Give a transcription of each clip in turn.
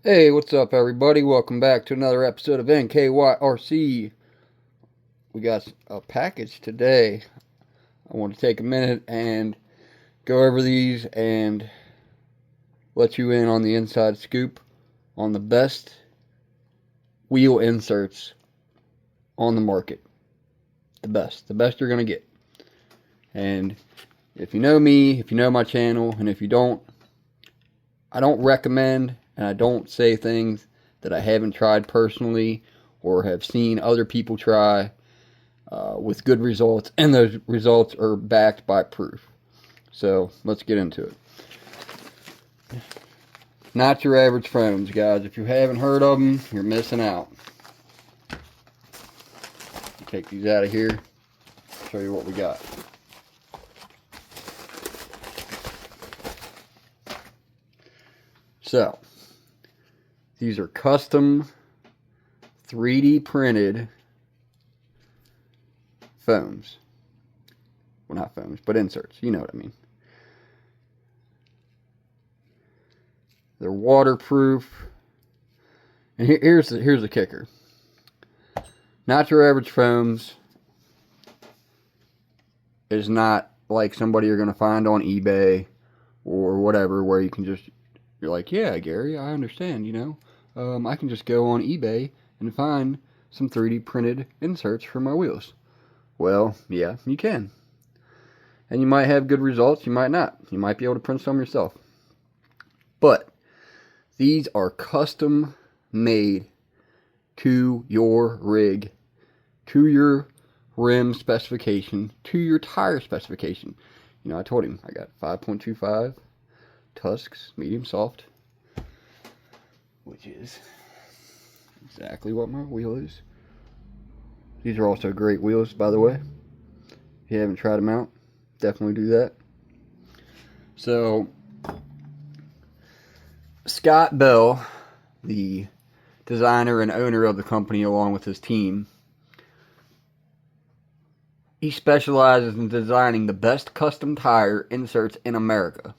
Hey, what's up, everybody? Welcome back to another episode of NKY-RC. We got a package today. I want to take a minute and go over these and let you in on the inside scoop on the best wheel inserts on the market. The best you're going to get. And if you know me, if you know my channel, and if you don't, I don't recommend and I don't say things that I haven't tried personally or have seen other people try with good results, and those results are backed by proof. So let's get into it. Not your average foams, guys. If you haven't heard of them, you're missing out. Take these out of here, show you what we got. So, these are custom 3D printed foams. Well, not foams, but inserts. You know what I mean. They're waterproof. And here's the kicker. Not your average foams is not like somebody you're going to find on eBay or whatever, where you can just, you're like, yeah, Gary, I understand, you know. I can just go on eBay and find some 3D printed inserts for my wheels. Well, yeah, you can. And you might have good results, you might not. You might be able to print some yourself. But these are custom made to your rig, to your rim specification, to your tire specification. You know, I told him I got 5.25 tusks, medium soft, which is exactly what my wheel is. These are also great wheels, by the way. If you haven't tried them out, definitely do that. So, Scott Bell, the designer and owner of the company, along with his team, he specializes in designing the best custom tire inserts in America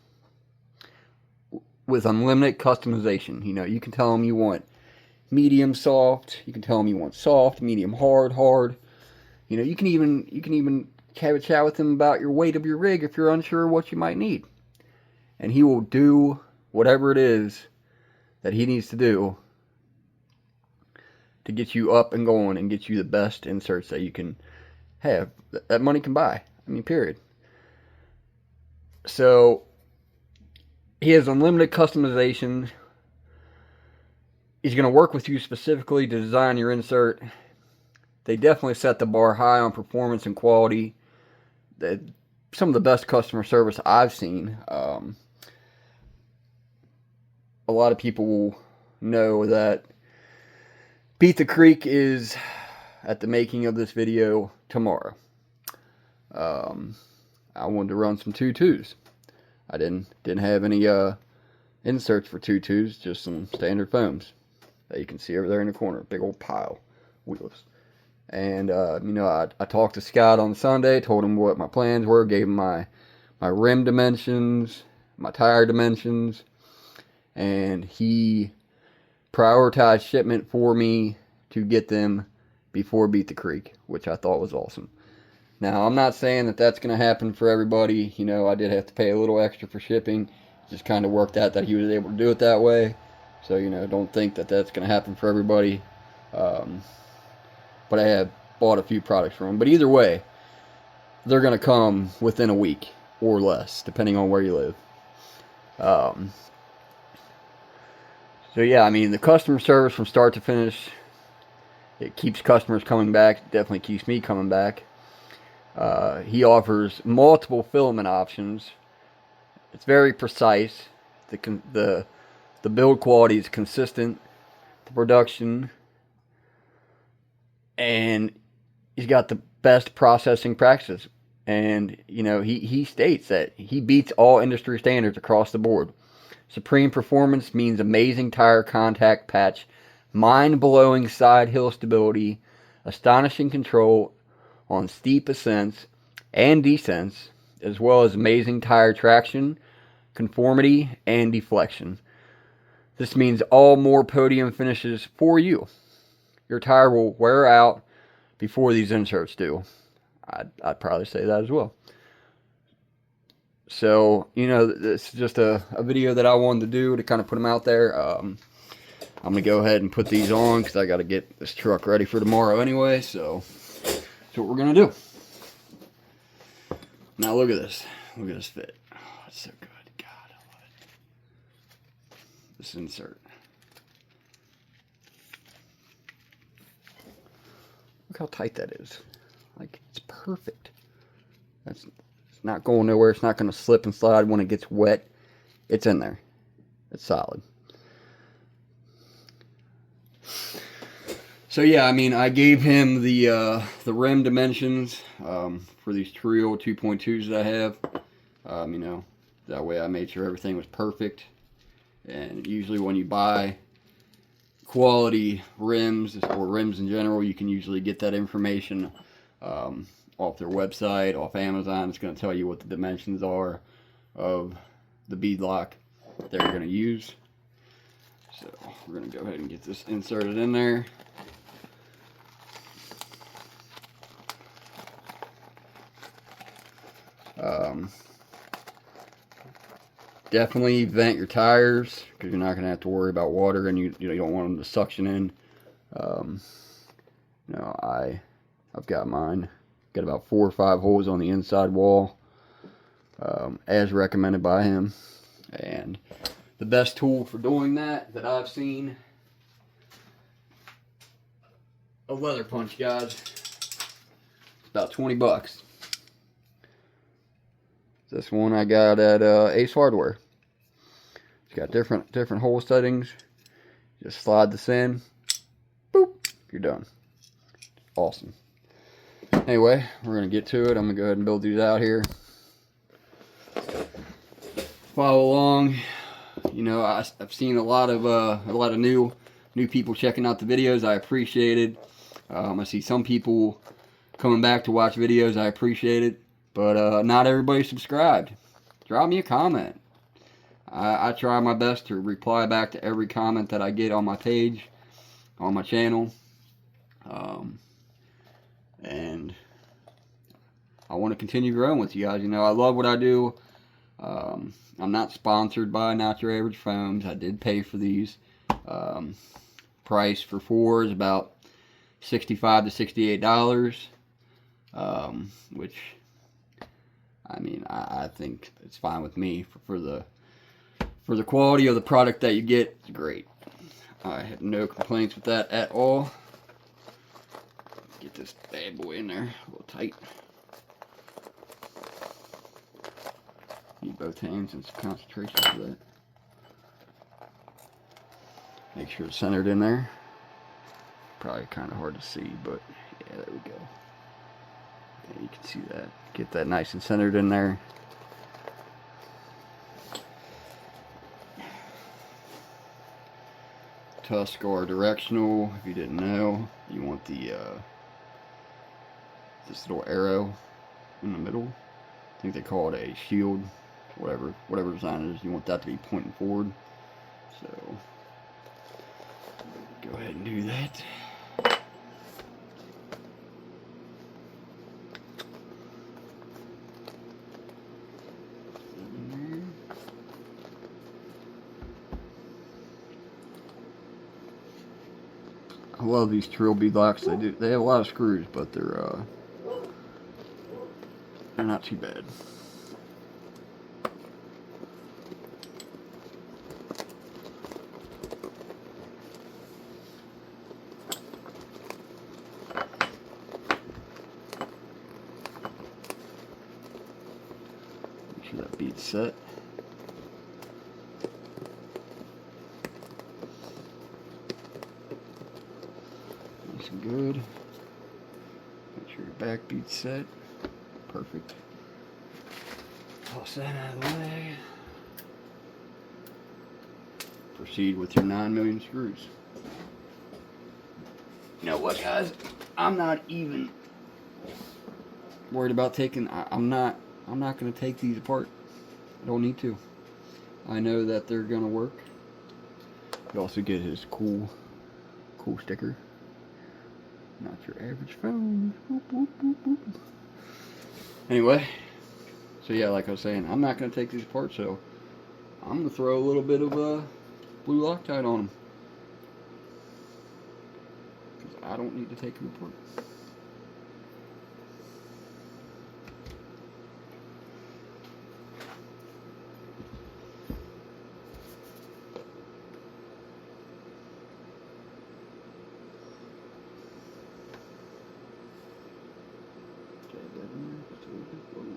with unlimited customization. You know, you can tell him you want medium soft, you can tell him you want soft, medium hard. You know, you can even have a chat with him about your weight of your rig if you're unsure what you might need. And he will do whatever it is that he needs to do to get you up and going and get you the best inserts that you can have, that money can buy. I mean, period. So, he has unlimited customization. He's going to work with you specifically to design your insert. They definitely set the bar high on performance and quality. Some of the best customer service I've seen. A lot of people will know that Beat the Creek is at the making of this video tomorrow. I wanted to run some 2.2s. I didn't have any inserts for 2.2s, just some standard foams that you can see over there in the corner, big old pile wheels. And you know, I talked to Scott on Sunday, told him what my plans were, gave him my rim dimensions, my tire dimensions, and he prioritized shipment for me to get them before Beat the Creek, which I thought was awesome. Now, I'm not saying that that's going to happen for everybody. You know, I did have to pay a little extra for shipping. Just kind of worked out that he was able to do it that way. So, you know, don't think that that's going to happen for everybody. But I have bought a few products from him. But either way, they're going to come within a week or less, depending on where you live. So, yeah, I mean, the customer service from start to finish, it keeps customers coming back. It definitely keeps me coming back. He offers multiple filament options. It's very precise. The build quality is consistent. The production, and he's got the best processing practices. And you know, he states that he beats all industry standards across the board. Supreme performance means amazing tire contact patch, mind-blowing side hill stability, astonishing control on steep ascents and descents, as well as amazing tire traction, conformity, and deflection. This means all more podium finishes for you. Your tire will wear out before these inserts do. I'd probably say that as well. So, you know, this is just a video that I wanted to do to kind of put them out there. I'm going to go ahead and put these on because I got to get this truck ready for tomorrow anyway. So, that's what we're going to do. Now, look at this. Look at this fit. Oh, it's so good. God, I love it. This insert. Look how tight that is. Like, it's perfect. It's not going nowhere. It's not going to slip and slide when it gets wet. It's in there. It's solid. So yeah, I mean, I gave him the rim dimensions for these Trio 2.2s that I have. You know, that way I made sure everything was perfect. And usually when you buy quality rims or rims in general, you can usually get that information off their website, off Amazon. It's going to tell you what the dimensions are of the bead lock they're going to use. So we're going to go ahead and get this inserted in there. Definitely vent your tires because you're not going to have to worry about water, and you don't want them to suction in. You know, I've got mine. Got about 4 or 5 holes on the inside wall, as recommended by him. And the best tool for doing that I've seen, a leather punch, guys. It's about 20 bucks. This one I got at Ace Hardware. It's got different hole settings. Just slide this in. Boop. You're done. Awesome. Anyway, we're going to get to it. I'm going to go ahead and build these out here. Follow along. You know, I've seen a lot of new people checking out the videos. I appreciate it. I see some people coming back to watch videos. I appreciate it. But not everybody subscribed. Drop me a comment. I try my best to reply back to every comment that I get on my page, on my channel. And I want to continue growing with you guys. You know, I love what I do. I'm not sponsored by Not Your Average Foams. I did pay for these. Price for 4 is about $65 to $68. Which, I mean, I think it's fine with me for the quality of the product that you get. It's great. I have no complaints with that at all. Get this bad boy in there a little tight. Need both hands and some concentration for that. Make sure it's centered in there. Probably kind of hard to see, but yeah, there we go. Yeah, you can see that. Get that nice and centered in there. Tusk or directional, if you didn't know. You want the this little arrow in the middle. I think they call it a shield, whatever design it is. You want that to be pointing forward. So go ahead and do that. I love these Trill bead locks. They have a lot of screws, but they're not too bad. Make sure that bead's set. Nice and good. Make sure your back bead's set. Perfect. Toss that out of the way. Proceed with your 9 million screws. You know what, guys? I'm not even worried about taking. I'm not going to take these apart. I don't need to. I know that they're going to work. You also get his cool sticker. Not your average phone. Boop, boop, boop, boop. Anyway, so yeah, like I was saying, I'm not going to take these apart, so I'm going to throw a little bit of blue Loctite on them. Because I don't need to take them apart.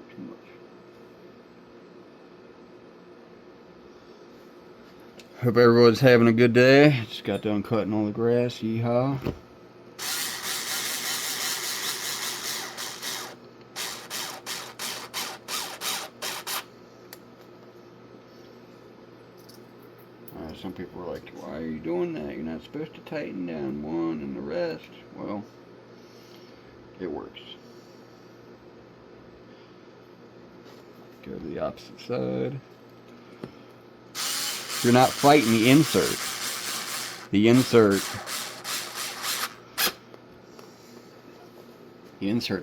Too much. Hope everyone's having a good day. Just got done cutting all the grass. Yeehaw. Some people are like, why are you doing that? You're not supposed to tighten down one and the rest. Well, it works. Go to the opposite side. You're not fighting the insert. The insert's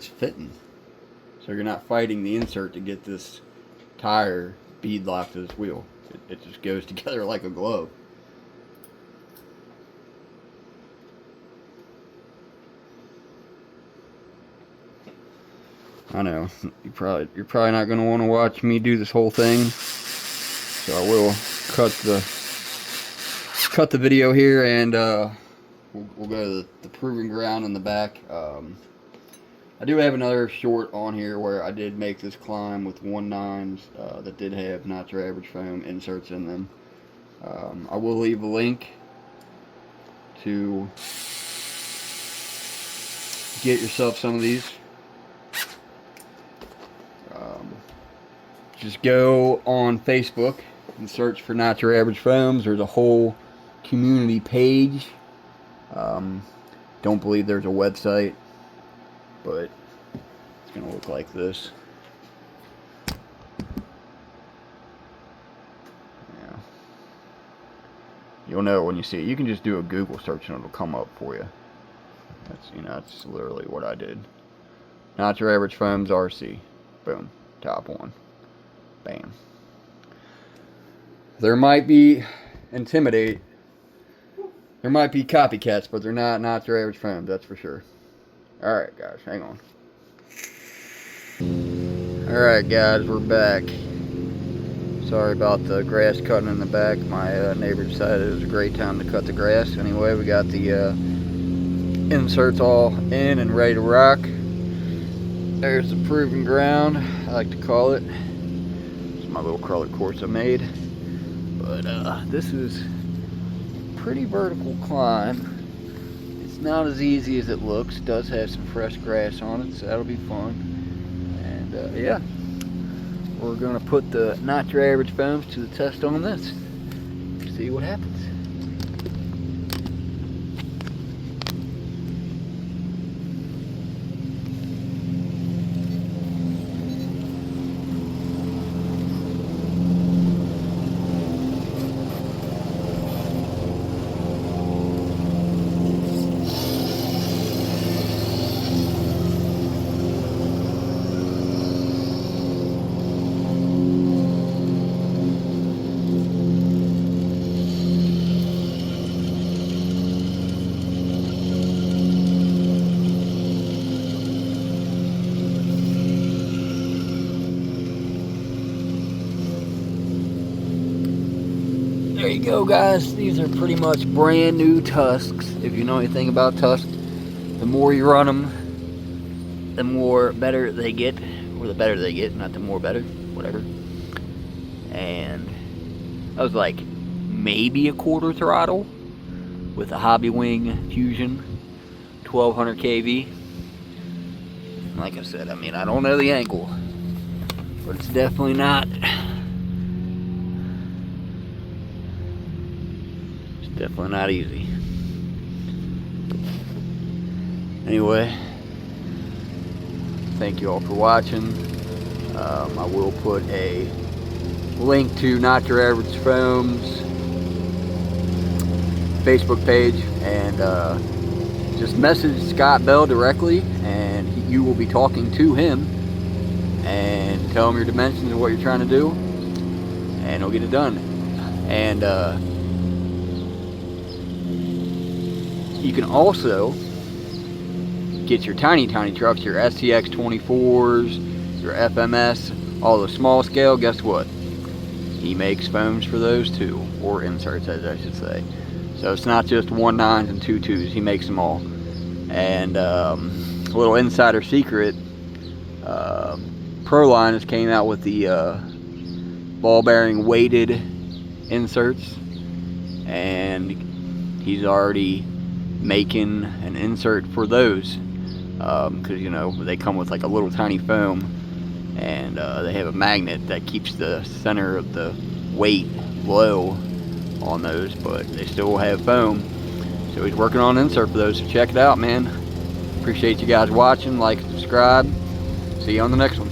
fitting. So you're not fighting the insert to get this tire bead locked to this wheel. It just goes together like a glove. I know you're probably not going to want to watch me do this whole thing, so I will cut the video here, and we'll go to the proving ground in the back. I do have another short on here where I did make this climb with 1.9s that did have not your average foam inserts in them. I will leave a link to get yourself some of these. Just go on Facebook and search for Not Your Average Foams. There's a whole community page. Don't believe there's a website, but it's gonna look like this. Yeah. You'll know it when you see it. You can just do a Google search and it'll come up for you. That's literally what I did. Not Your Average Foams RC. Boom. Top one. Bam. There might be there might be copycats, but they're not your average foam, that's for sure. Alright guys, hang on. Alright guys, we're back. Sorry about the grass cutting in the back. My neighbor decided it was a great time to cut the grass. Anyway, we got the inserts all in and ready to rock. There's the proving ground, I like to call it. My little crawler course I made, but this is a pretty vertical climb. It's not as easy as it looks. It does have some fresh grass on it, so that'll be fun. And yeah, we're gonna put the Not Your Average Foams to the test on this. See what happens. There you go guys, these are pretty much brand new tusks. If you know anything about tusks, the more you run them, the more better they get, or the better they get, not the more better, whatever. And I was like maybe a quarter throttle with a Hobby Wing Fusion 1200 kV. Like I said, I mean, I don't know the angle, but it's definitely not. Definitely not easy. Anyway, thank you all for watching. I will put a link to Not Your Average Foams Facebook page, and just message Scott Bell directly, and you will be talking to him, and tell him your dimensions and what you're trying to do, and he'll get it done. And you can also get your tiny trucks, your SCX 24s, your FMS, all the small scale. Guess what? He makes foams for those too, or inserts, as I should say. So it's not just 1.9s and 2.2s. He makes them all. And a little insider secret: Proline has came out with the ball bearing weighted inserts, and he's already making an insert for those, because you know they come with like a little tiny foam, and they have a magnet that keeps the center of the weight low on those, but they still have foam. So he's working on an insert for those, so check it out, man. Appreciate you guys watching. Like, subscribe. See you on the next one.